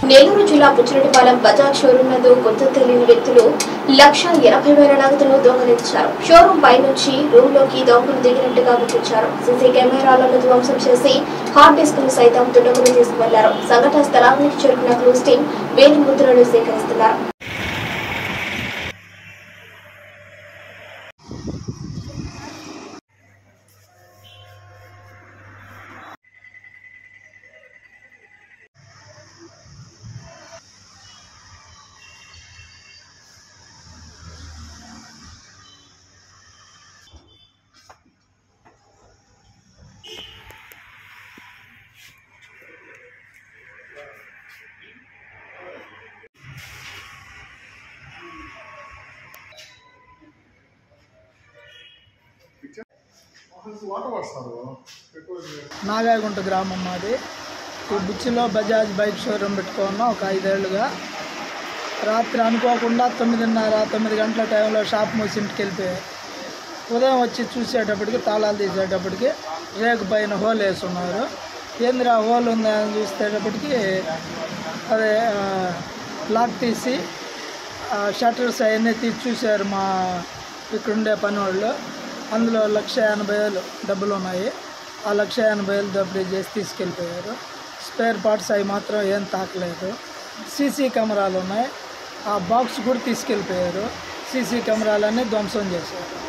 నెల్లూరు జిల్లా బుచ్చిరెడ్డిపాలెం బజాజ్ షోరూం నందు గుర్తు తెలియని వ్యక్తులు 1,80,000 నగదును దొంగిలించారు. షోరూం పై నుంచి రూమ్ లోకి దొంగలు దిగినట్టుగా గుర్తించారు. సీసీ కెమెరాలను ధ్వంసం చేసి హార్డ్ డిస్క్ ను సైతం దుండగులు తీసుకువెళ్లారు. సంఘటన స్థలానికి చేరుకున్న క్లూస్ టీం వేలి ముద్రలను సేకరిస్తున్నారు. నాగాయగుంట గ్రామం మాది. ఈ బుచ్చిలో బజాజ్ బైక్ షోరూమ్ పెట్టుకున్నాం ఒక 5 ఏళ్ళుగా. రాత్రి అనుకోకుండా 9:30 గంటల టైంలో షాప్ మూసి ఇంటికి వెళ్ళిపోయాయి. ఉదయం వచ్చి చూసేటప్పటికి తాళాలు తీసేటప్పటికి రేకు పైన హోల్ వేస్తున్నారు. ఏందిరా హోల్ ఉందని చూసేటప్పటికి అదే లాక్ తీసి షట్టర్స్ అవన్నీ తీసి చూశారు మా ఇక్కడుండే పని వాళ్ళు. అందులో 1,80,000 డబ్బులు ఉన్నాయి. ఆ 1,80,000 డబ్బులు చేసి తీసుకెళ్ళిపోయారు. స్పేర్ పార్ట్స్ అవి మాత్రం ఏం తాకలేదు. సీసీ కెమెరాలు ఉన్నాయి. ఆ బాక్స్ కూడా తీసుకెళ్ళిపోయారు. సీసీ కెమెరాలన్నీ ధ్వంసం చేశారు.